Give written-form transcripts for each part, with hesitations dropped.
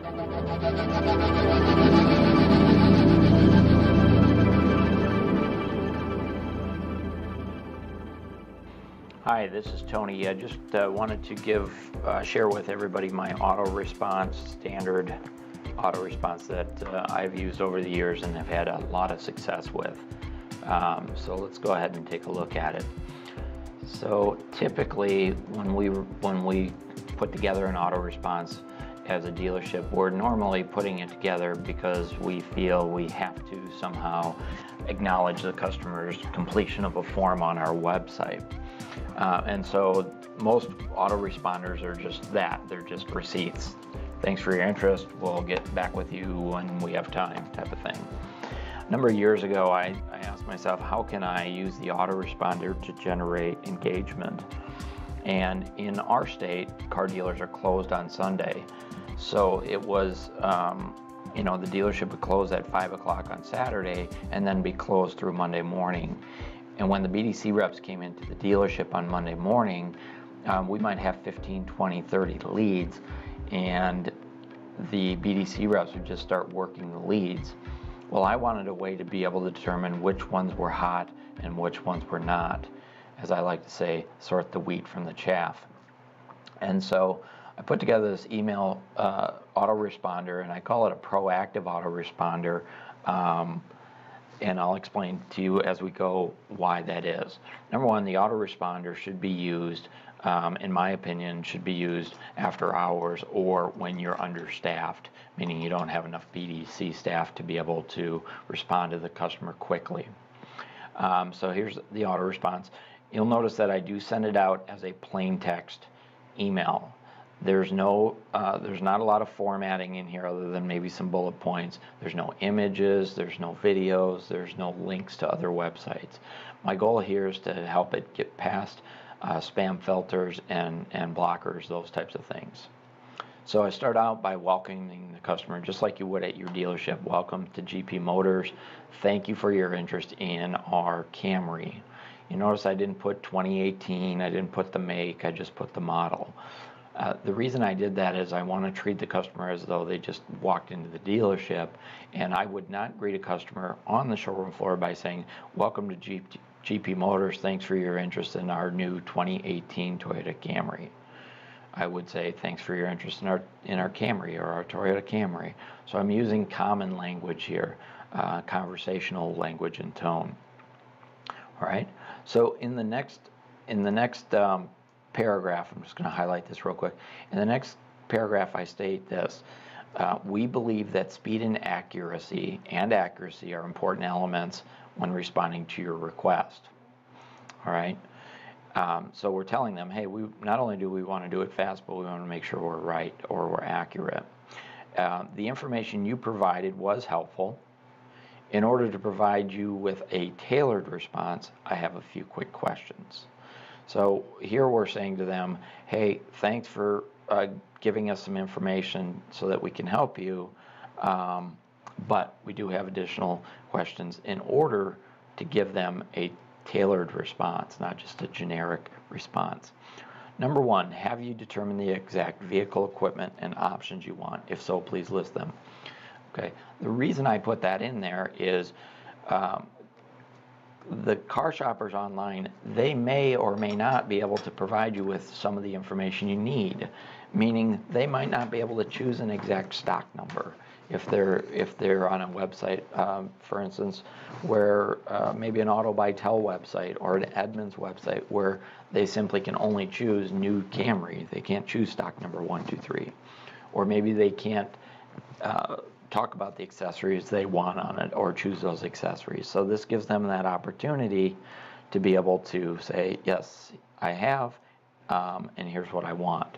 Hi, this is Tony. I just wanted to share with everybody my standard auto response that I've used over the years and have had a lot of success with. So let's go ahead and take a look at it. So typically when we put together an auto response as a dealership, we're normally putting it together because we feel we have to somehow acknowledge the customer's completion of a form on our website. And so most autoresponders are just that, they're just receipts. Thanks for your interest, we'll get back with you when we have time, type of thing. A number of years ago, I asked myself, how can I use the autoresponder to generate engagement? And in our state, car dealers are closed on Sunday. So it was, the dealership would close at 5 o'clock on Saturday and then be closed through Monday morning. And when the BDC reps came into the dealership on Monday morning, we might have 15, 20, 30 leads, and the BDC reps would just start working the leads. Well, I wanted a way to be able to determine which ones were hot and which ones were not. As I like to say, sort the wheat from the chaff. And so I put together this email autoresponder, and I call it a proactive autoresponder. And I'll explain to you as we go why that is. Number one, the autoresponder should be used, in my opinion, should be used after hours or when you're understaffed, meaning you don't have enough BDC staff to be able to respond to the customer quickly. So here's the auto response. You'll notice that I do send it out as a plain text email. There's not a lot of formatting in here other than maybe some bullet points. There's no images, there's no videos, there's no links to other websites. My goal here is to help it get past spam filters and blockers, those types of things. So I start out by welcoming the customer just like you would at your dealership. Welcome to GP Motors. Thank you for your interest in our Camry. You notice I didn't put 2018, I didn't put the make, I just put the model. The reason I did that is I want to treat the customer as though they just walked into the dealership, and I would not greet a customer on the showroom floor by saying, welcome to GP Motors, thanks for your interest in our new 2018 Toyota Camry. I would say, thanks for your interest in our Camry or our Toyota Camry. So I'm using common language here, conversational language and tone. All right, so in the next paragraph, I'm just going to highlight this real quick. In the next paragraph, I state this. We believe that speed and accuracy are important elements when responding to your request. All right. So we're telling them, hey, we not only do we want to do it fast, but we want to make sure we're right or we're accurate. The information you provided was helpful. In order to provide you with a tailored response, I have a few quick questions. So here we're saying to them, hey, thanks for giving us some information so that we can help you, but we do have additional questions in order to give them a tailored response, not just a generic response. Number one, have you determined the exact vehicle, equipment, and options you want? If so, please list them. Okay. The reason I put that in there is the car shoppers online, they may or may not be able to provide you with some of the information you need, meaning they might not be able to choose an exact stock number if they're on a website, for instance, where maybe an Auto by Tel website or an Edmunds website where they simply can only choose new Camry. They can't choose stock number 1, 2, 3. Or maybe they can't talk about the accessories they want on it or choose those accessories. So this gives them that opportunity to be able to say, yes, I have, and here's what I want.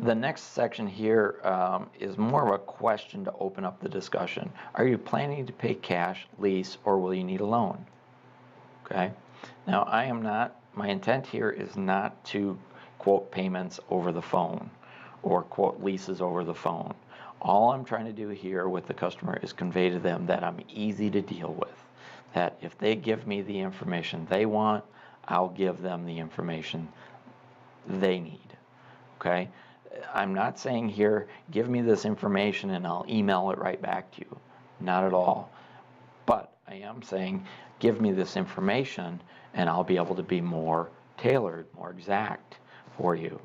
The next section here is more of a question to open up the discussion. Are you planning to pay cash, lease, or will you need a loan? Okay. Now, my intent here is not to quote payments over the phone or quote leases over the phone. All I'm trying to do here with the customer is convey to them that I'm easy to deal with, that if they give me the information they want, I'll give them the information they need. Okay? I'm not saying here, give me this information and I'll email it right back to you. Not at all. But I am saying, give me this information and I'll be able to be more tailored, more exact for you.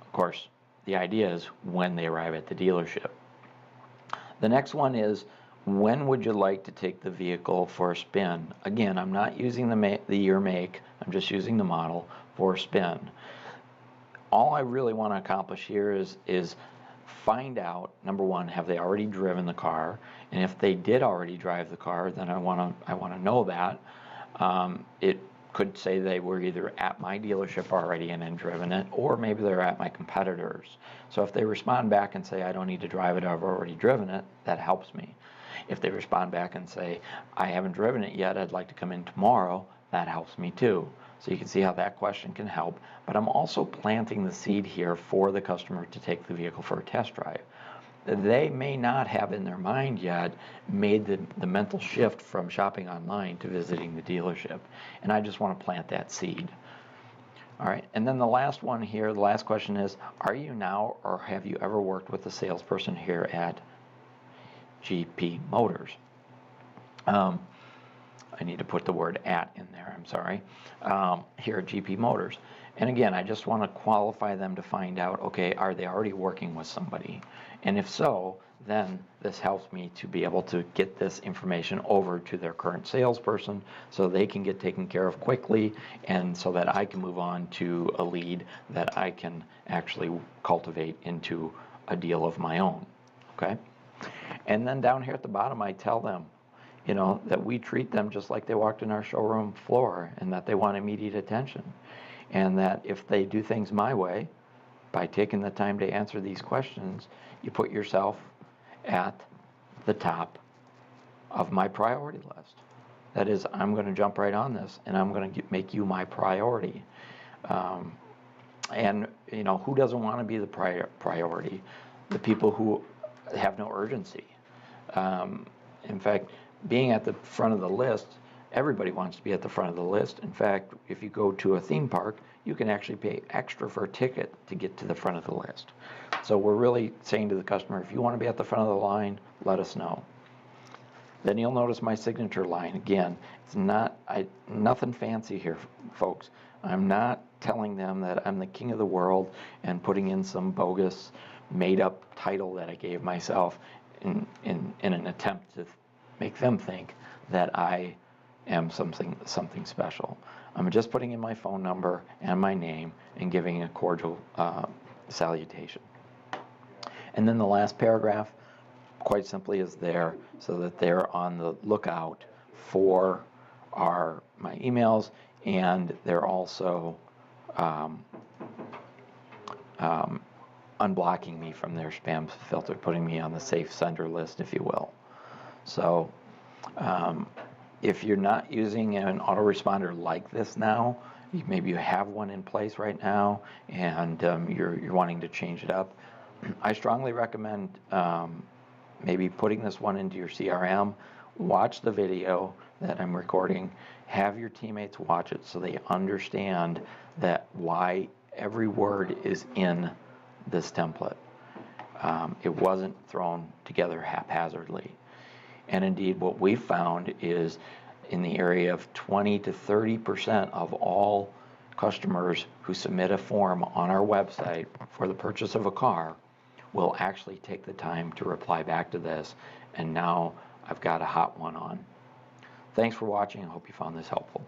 Of course, the idea is when they arrive at the dealership. The next one is, when would you like to take the vehicle for a spin? Again, I'm not using the year make, I'm just using the model for a spin. All I really want to accomplish here is find out, number one, have they already driven the car? And if they did already drive the car, then I want to know that. It could say they were either at my dealership already and then driven it, or maybe they're at my competitors. So if they respond back and say, I don't need to drive it, I've already driven it, that helps me. If they respond back and say, I haven't driven it yet, I'd like to come in tomorrow, that helps me too. So you can see how that question can help. But I'm also planting the seed here for the customer to take the vehicle for a test drive. They may not have in their mind yet made the mental shift from shopping online to visiting the dealership. And I just want to plant that seed. All right, and then the last one here, the last question is, are you now or have you ever worked with a salesperson here at GP Motors? I need to put the word at in there, I'm sorry, here at GP Motors. And again, I just want to qualify them to find out, okay, are they already working with somebody? And if so, then this helps me to be able to get this information over to their current salesperson so they can get taken care of quickly, and so that I can move on to a lead that I can actually cultivate into a deal of my own, okay? And then down here at the bottom, I tell them, you know, that we treat them just like they walked in our showroom floor, and that they want immediate attention. And that if they do things my way, by taking the time to answer these questions, you put yourself at the top of my priority list. That is, I'm going to jump right on this, and I'm going to make you my priority. And, you know, who doesn't want to be the priority? The people who have no urgency. In fact, being at the front of the list, everybody wants to be at the front of the list. In fact, if you go to a theme park, you can actually pay extra for a ticket to get to the front of the list. So we're really saying to the customer, if you want to be at the front of the line, let us know. Then you'll notice my signature line. Again, it's nothing fancy here, folks. I'm not telling them that I'm the king of the world and putting in some bogus made-up title that I gave myself in an attempt to make them think that I am something special. I'm just putting in my phone number and my name and giving a cordial salutation. And then the last paragraph, quite simply, is there so that they're on the lookout for my emails, and they're also unblocking me from their spam filter, putting me on the safe sender list, if you will. So if you're not using an autoresponder like this now, maybe you have one in place right now, and you're wanting to change it up, I strongly recommend maybe putting this one into your CRM. Watch the video that I'm recording. Have your teammates watch it so they understand that why every word is in this template. It wasn't thrown together haphazardly. And indeed, what we found is in the area of 20 to 30% of all customers who submit a form on our website for the purchase of a car will actually take the time to reply back to this. And now I've got a hot one on. Thanks for watching. I hope you found this helpful.